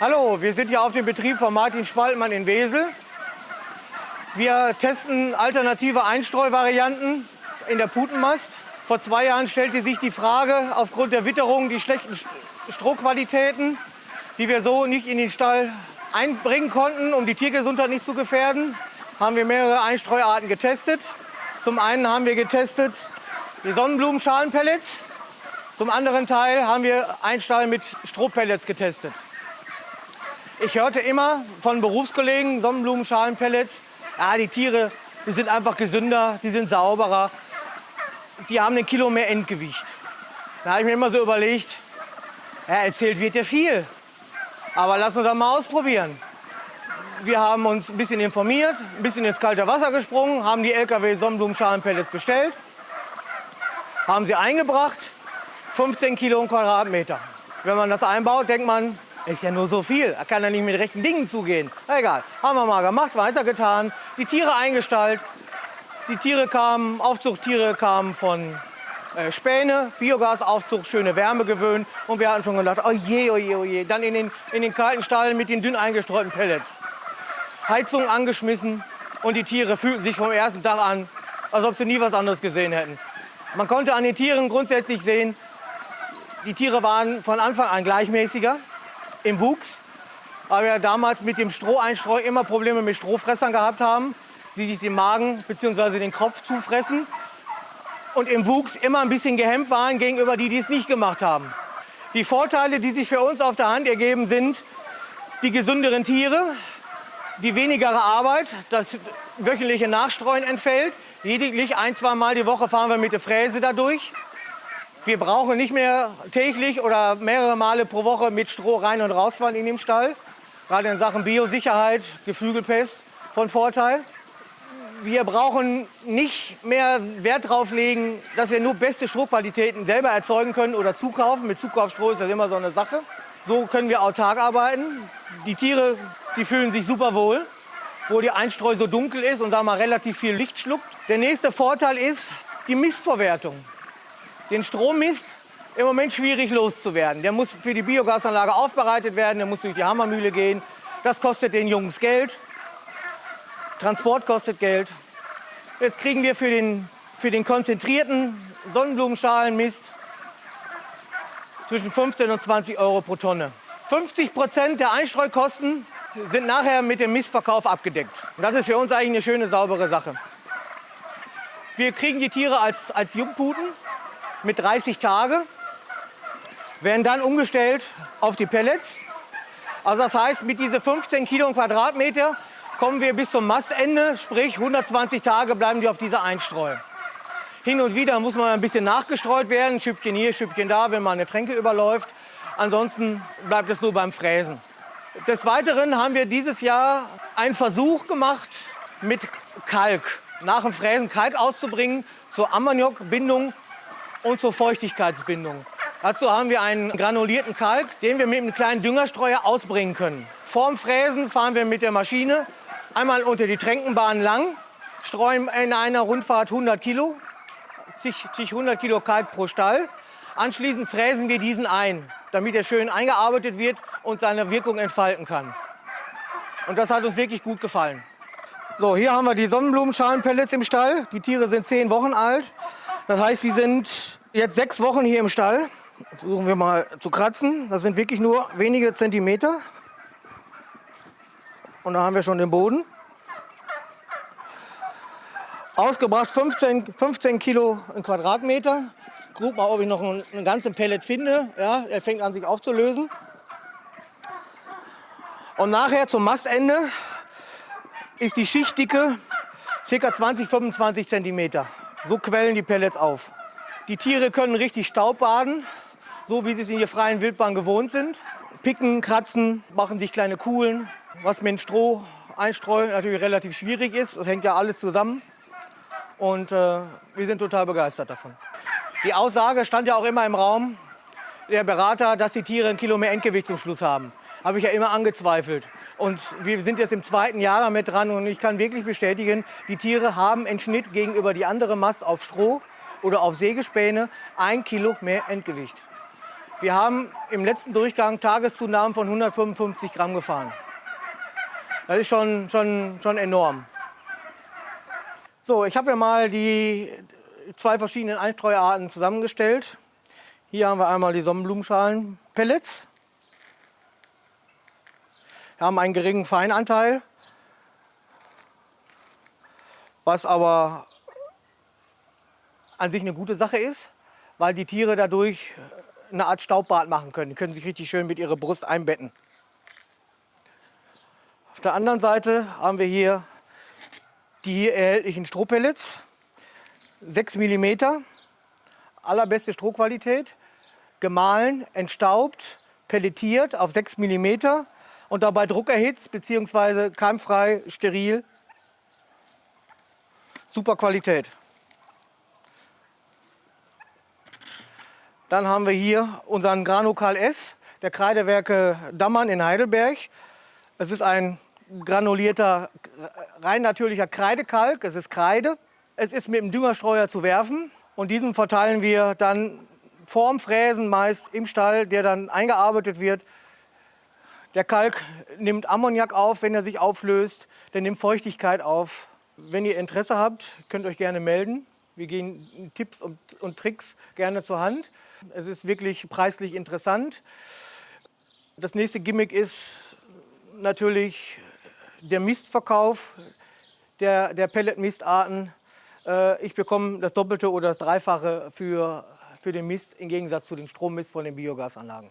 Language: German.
Hallo, wir sind hier auf dem Betrieb von Martin Spaltmann in Wesel. Wir testen alternative Einstreuvarianten in der Putenmast. Vor 2 Jahren stellte sich die Frage, aufgrund der Witterung, die schlechten Strohqualitäten, die wir so nicht in den Stall einbringen konnten, um die Tiergesundheit nicht zu gefährden, haben wir mehrere Einstreuarten getestet. Zum einen haben wir getestet die Sonnenblumenschalenpellets. Zum anderen Teil haben wir einen Stall mit Strohpellets getestet. Ich hörte immer von Berufskollegen, Sonnenblumenschalenpellets, ja, die Tiere, die sind einfach gesünder, die sind sauberer, die haben 1 Kilo mehr Endgewicht. Da habe ich mir immer so überlegt, ja, erzählt wird ja viel, aber lass uns das mal ausprobieren. Wir haben uns ein bisschen informiert, ein bisschen ins kalte Wasser gesprungen, haben die LKW Sonnenblumenschalenpellets bestellt, haben sie eingebracht, 15 Kilo im Quadratmeter. Wenn man das einbaut, denkt man, ist ja nur so viel, da kann ja nicht mit rechten Dingen zugehen. Egal, haben wir mal gemacht, weitergetan, die Tiere eingestallt. Die Tiere kamen, Aufzuchttiere kamen von Späne, Biogasaufzucht, schöne Wärme gewöhnt. Und wir hatten schon gedacht, oh je, oh je, oh je. Dann in den kalten Stall mit den dünn eingestreuten Pellets. Heizung angeschmissen und die Tiere fühlten sich vom ersten Tag an, als ob sie nie was anderes gesehen hätten. Man konnte an den Tieren grundsätzlich sehen, die Tiere waren von Anfang an gleichmäßiger im Wuchs, weil wir damals mit dem Stroheinstreu immer Probleme mit Strohfressern gehabt haben, die sich den Magen bzw. den Kopf zufressen und im Wuchs immer ein bisschen gehemmt waren gegenüber die es nicht gemacht haben. Die Vorteile, die sich für uns auf der Hand ergeben, sind die gesünderen Tiere, die wenigere Arbeit, das wöchentliche Nachstreuen entfällt. Lediglich 1-2 Mal die Woche fahren wir mit der Fräse dadurch. Wir brauchen nicht mehr täglich oder mehrere Male pro Woche mit Stroh rein und rausfahren in dem Stall. Gerade in Sachen Biosicherheit, Geflügelpest von Vorteil. Wir brauchen nicht mehr Wert darauf legen, dass wir nur beste Strohqualitäten selber erzeugen können oder zukaufen. Mit Zukaufstroh ist das immer so eine Sache. So können wir autark arbeiten. Die Tiere, die fühlen sich super wohl, wo die Einstreu so dunkel ist und sagen wir mal, relativ viel Licht schluckt. Der nächste Vorteil ist die Mistverwertung. Den Strommist im Moment schwierig loszuwerden. Der muss für die Biogasanlage aufbereitet werden, der muss durch die Hammermühle gehen. Das kostet den Jungs Geld. Transport kostet Geld. Jetzt kriegen wir für den konzentrierten Sonnenblumenschalenmist zwischen 15 und 20 Euro pro Tonne. 50% der Einstreukosten sind nachher mit dem Mistverkauf abgedeckt. Und das ist für uns eigentlich eine schöne, saubere Sache. Wir kriegen die Tiere als Jungputen mit 30 Tage, werden dann umgestellt auf die Pellets. Also das heißt, mit diesen 15 Kilo im Quadratmeter kommen wir bis zum Mastende, sprich 120 Tage bleiben die auf dieser Einstreu. Hin und wieder muss man ein bisschen nachgestreut werden, Schüppchen hier, Schüppchen da, wenn mal eine Tränke überläuft. Ansonsten bleibt es nur beim Fräsen. Des Weiteren haben wir dieses Jahr einen Versuch gemacht, mit Kalk, nach dem Fräsen Kalk auszubringen, zur Ammoniakbindung und zur Feuchtigkeitsbindung. Dazu haben wir einen granulierten Kalk, den wir mit einem kleinen Düngerstreuer ausbringen können. Vorm Fräsen fahren wir mit der Maschine einmal unter die Tränkenbahn lang, streuen in einer Rundfahrt 100 Kilo, 100 Kilo Kalk pro Stall. Anschließend fräsen wir diesen ein, damit er schön eingearbeitet wird und seine Wirkung entfalten kann. Und das hat uns wirklich gut gefallen. So, hier haben wir die Sonnenblumenschalenpellets im Stall. Die Tiere sind 10 Wochen alt. Das heißt, sie sind jetzt 6 Wochen hier im Stall. Jetzt versuchen wir mal zu kratzen. Das sind wirklich nur wenige Zentimeter. Und da haben wir schon den Boden. Ausgebracht 15 Kilo im Quadratmeter. Guck mal, ob ich noch einen ganzen Pellet finde. Ja, er fängt an, sich aufzulösen. Und nachher zum Mastende ist die Schichtdicke ca. 20-25 Zentimeter. So quellen die Pellets auf. Die Tiere können richtig Staub baden, so wie sie es in der freien Wildbahn gewohnt sind. Picken, kratzen, machen sich kleine Kuhlen, was mit dem Stroh einstreuen natürlich relativ schwierig ist. Das hängt ja alles zusammen. Und wir sind total begeistert davon. Die Aussage stand ja auch immer im Raum, der Berater, dass die Tiere 1 Kilo mehr Endgewicht zum Schluss haben. Habe ich ja immer angezweifelt. Und wir sind jetzt im 2. Jahr damit dran und ich kann wirklich bestätigen, die Tiere haben im Schnitt gegenüber die andere Mast auf Stroh oder auf Sägespäne 1 Kilo mehr Endgewicht. Wir haben im letzten Durchgang Tageszunahmen von 155 Gramm gefahren. Das ist schon enorm. So, ich habe ja mal die zwei verschiedenen Einstreuarten zusammengestellt. Hier haben wir einmal die Sonnenblumenschalen-Pellets. Wir haben einen geringen Feinanteil, was aber an sich eine gute Sache ist, weil die Tiere dadurch eine Art Staubbad machen können. Die können sich richtig schön mit ihrer Brust einbetten. Auf der anderen Seite haben wir hier die hier erhältlichen Strohpellets. 6 mm, allerbeste Strohqualität, gemahlen, entstaubt, pelletiert auf 6 mm und dabei druckerhitzt bzw. keimfrei, steril. Super Qualität. Dann haben wir hier unseren Granucal S der Kreidewerke Dammann in Heidelberg. Es ist ein granulierter, rein natürlicher Kreidekalk. Es ist Kreide. Es ist mit dem Düngerstreuer zu werfen. Und diesen verteilen wir dann vorm Fräsen meist im Stall, der dann eingearbeitet wird. Der Kalk nimmt Ammoniak auf, wenn er sich auflöst. Der nimmt Feuchtigkeit auf. Wenn ihr Interesse habt, könnt ihr euch gerne melden. Wir gehen Tipps und Tricks gerne zur Hand. Es ist wirklich preislich interessant. Das nächste Gimmick ist natürlich der Mistverkauf der Pellet-Mistarten. Ich bekomme das Doppelte oder das Dreifache für den Mist im Gegensatz zu dem Strommist von den Biogasanlagen.